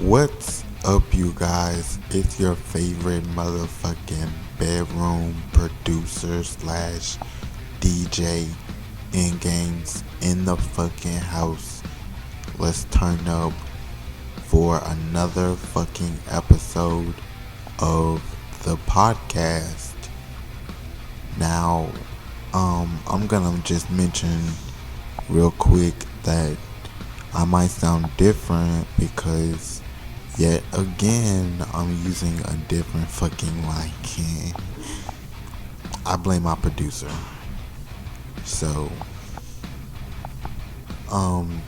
What's up, you guys? It's your favorite motherfucking bedroom producer slash DJ in games in the fucking house. Let's turn up for another fucking episode of the podcast. Now, I'm gonna just mention real quick that I might sound different because yet again I'm using a different fucking mic. I blame my producer. So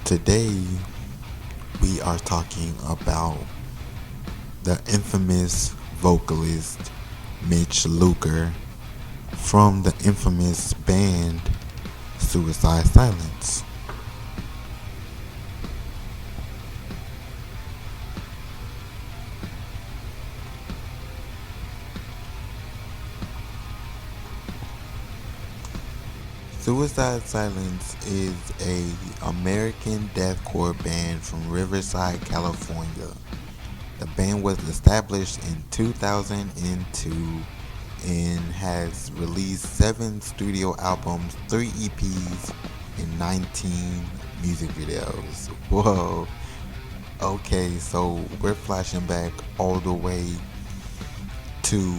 today we are talking about the infamous vocalist Mitch Lucker from the infamous band Suicide Silence. Suicide Silence is a American deathcore band from Riverside, California. The band was established in 2002 and has released 7 studio albums, 3 EPs, and 19 music videos. Whoa. Okay, so we're flashing back all the way to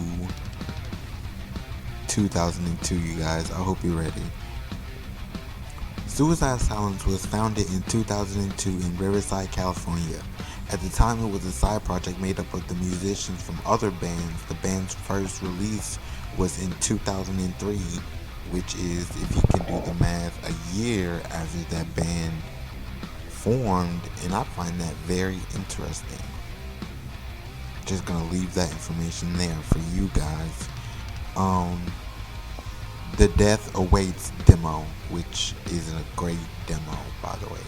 2002, you guys. I hope you're ready. Suicide Silence was founded in 2002 in Riverside, California. At the time, it was a side project made up of the musicians from other bands. The band's first release was in 2003, which is, if you can do the math, a year after that band formed, and I find that very interesting. Just gonna leave that information there for you guys. The Death Awaits demo, which is a great demo, by the way.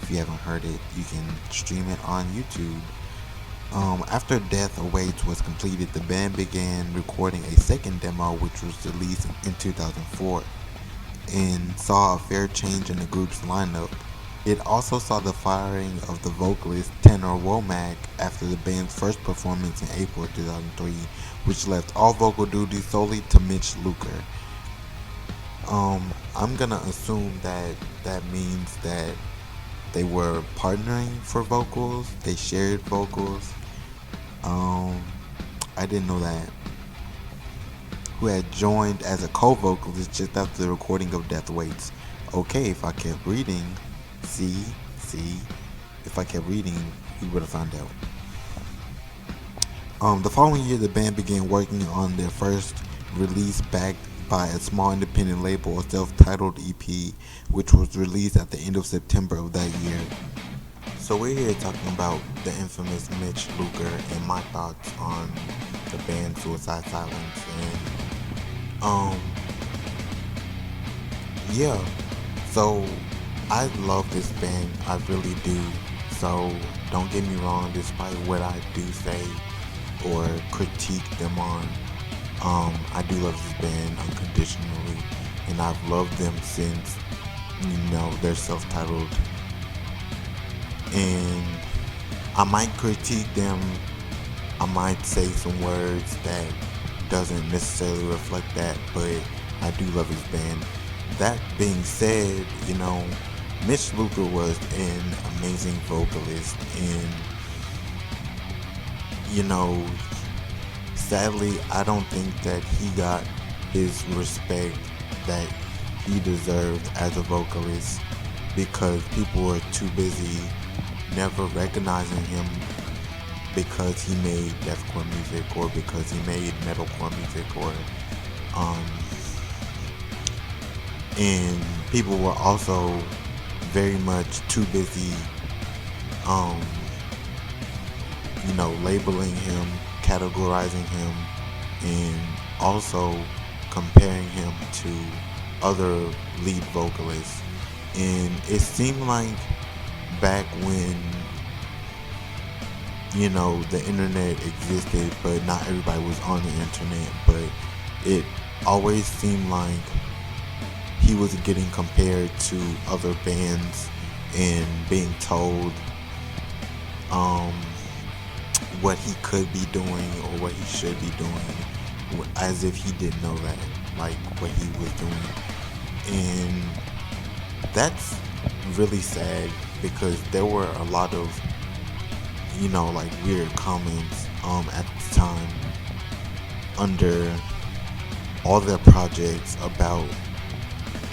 If you haven't heard it, you can stream it on YouTube. After Death Awaits was completed, the band began recording a second demo, which was released in 2004, and saw a fair change in the group's lineup. It also saw the firing of the vocalist Tenor Womack after the band's first performance in April 2003, which left all vocal duties solely to Mitch Lucker. I'm gonna assume that means that they were partnering for vocals. They shared vocals. I didn't know that. Who had joined as a co-vocalist just after the recording of Death Waits. Okay, if I kept reading, if I kept reading, we would have found out. The following year, the band began working on their first release backed by a small independent label, a self-titled EP, which was released at the end of September of that year. So we're here talking about the infamous Mitch Lucker and my thoughts on the band Suicide Silence. And yeah, so I love this band, I really do. So don't get me wrong, despite what I do say or critique them on, I do love this band unconditionally, and I've loved them since, they're self-titled. And I might critique them, I might say some words that doesn't necessarily reflect that, but I do love his band. That being said, Mitch Lucker was an amazing vocalist, and sadly, I don't think that he got his respect that he deserved as a vocalist, because people were too busy never recognizing him because he made deathcore music or because he made metalcore music, or and people were also very much too busy labeling him, categorizing him, and also comparing him to other lead vocalists. And it seemed like back when the internet existed, but not everybody was on the internet, but it always seemed like he was getting compared to other bands and being told what he could be doing or what he should be doing, as if he didn't know that, like what he was doing. And that's really sad because there were a lot of, like weird comments at the time under all their projects about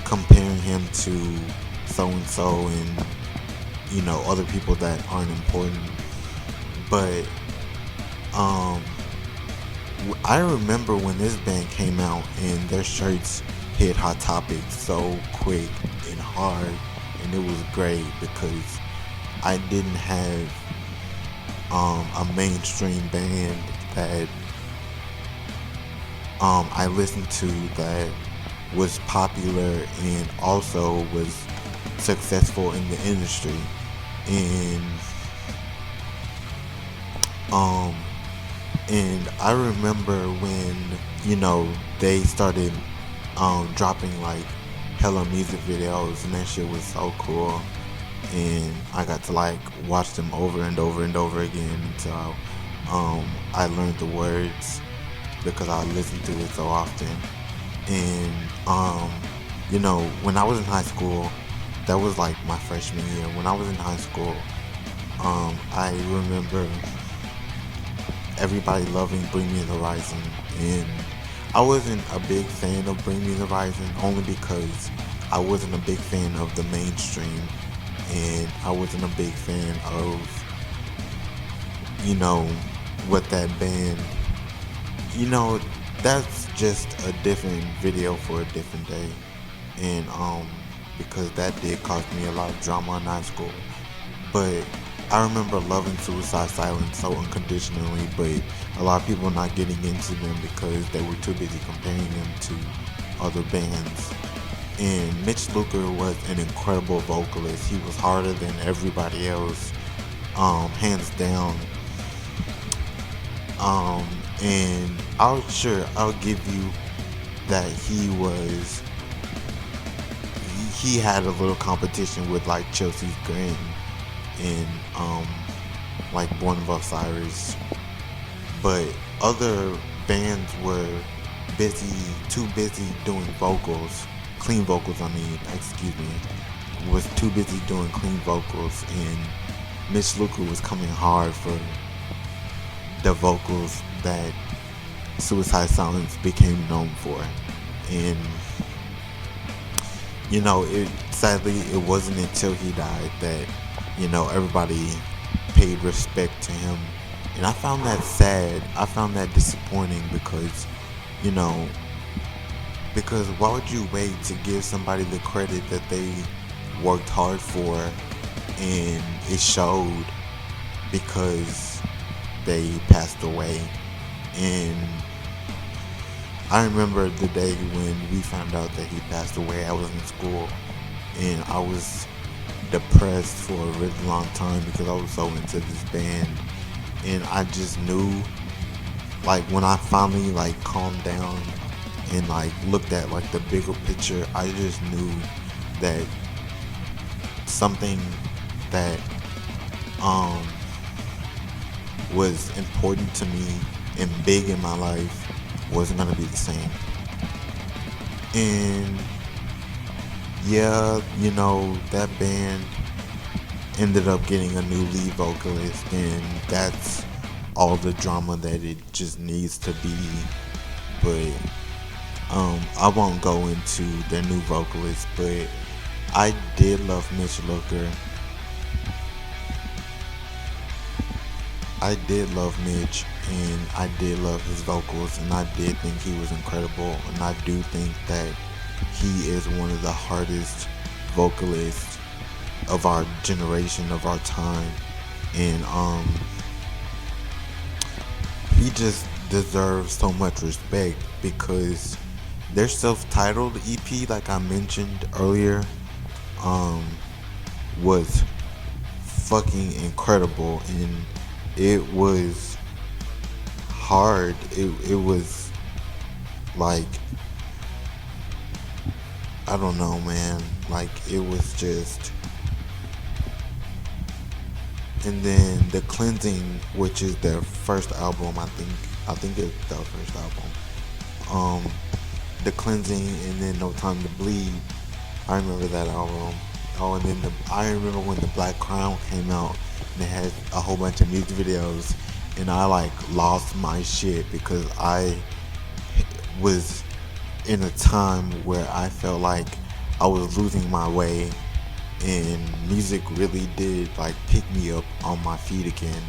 comparing him to so and so and other people that aren't important. But I remember when this band came out and their shirts hit Hot Topic so quick and hard, and it was great because I didn't have a mainstream band that I listened to that was popular and also was successful in the industry. And and I remember when they started dropping like hella music videos, and that shit was so cool. And I got to like watch them over and over and over again until I learned the words because I listened to it so often. And when I was in high school, that was like my freshman year. When I was in high school, I remember everybody loving Bring Me the Horizon, and I wasn't a big fan of Bring Me the Horizon only because I wasn't a big fan of the mainstream, and I wasn't a big fan of what that band, that's just a different video for a different day. And because that did cause me a lot of drama in high school. But I remember loving Suicide Silence so unconditionally, but a lot of people not getting into them because they were too busy comparing them to other bands. And Mitch Lucker was an incredible vocalist. He was harder than everybody else, hands down. And I'll give you that he had a little competition with like Chelsea's Grin and like Born of Osiris, but other bands were too busy doing clean vocals. Was too busy doing clean vocals, and Mitch Lucker was coming hard for the vocals that Suicide Silence became known for. And sadly it wasn't until he died that everybody paid respect to him. And I found that sad. I found that disappointing because why would you wait to give somebody the credit that they worked hard for and it showed because they passed away? And I remember the day when we found out that he passed away. I was in school and I was depressed for a really long time because I was so into this band, and I just knew, like, when I finally like calmed down and like looked at like the bigger picture, I just knew that something that was important to me and big in my life wasn't gonna be the same. And yeah, that band ended up getting a new lead vocalist, and that's all the drama that it just needs to be. But I won't go into their new vocalist, but I did love Mitch Lucker. I did love Mitch, and I did love his vocals, and I did think he was incredible, and I do think that he is one of the hardest vocalists of our generation, of our time. And he just deserves so much respect because their self-titled EP, like I mentioned earlier, was fucking incredible, and it was hard. It was like, I don't know, man. Like, it was just And then The Cleansing, which is their first album, I think it's their first album. The Cleansing, and then No Time to Bleed. I remember that album. Oh, and then I remember when The Black Crown came out, and it had a whole bunch of music videos, and I like lost my shit because I was in a time where I felt like I was losing my way, and music really did like pick me up on my feet again.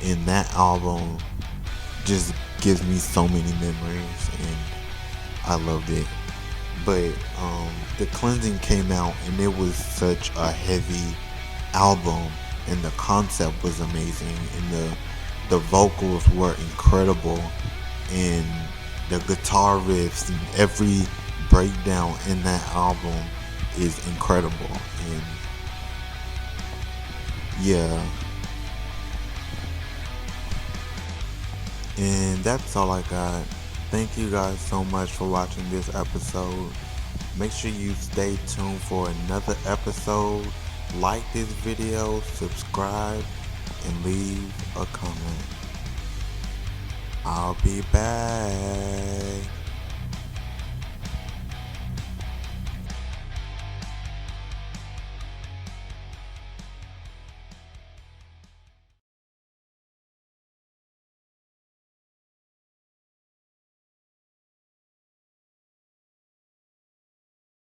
And that album just gives me so many memories, and I loved it. But The Cleansing came out, and it was such a heavy album, and the concept was amazing, and the vocals were incredible, and the guitar riffs and every breakdown in that album is incredible. And yeah, and that's all I got. Thank you guys so much for watching this episode. Make sure you stay tuned for another episode. Like this video, subscribe, and leave a comment. I'll be back.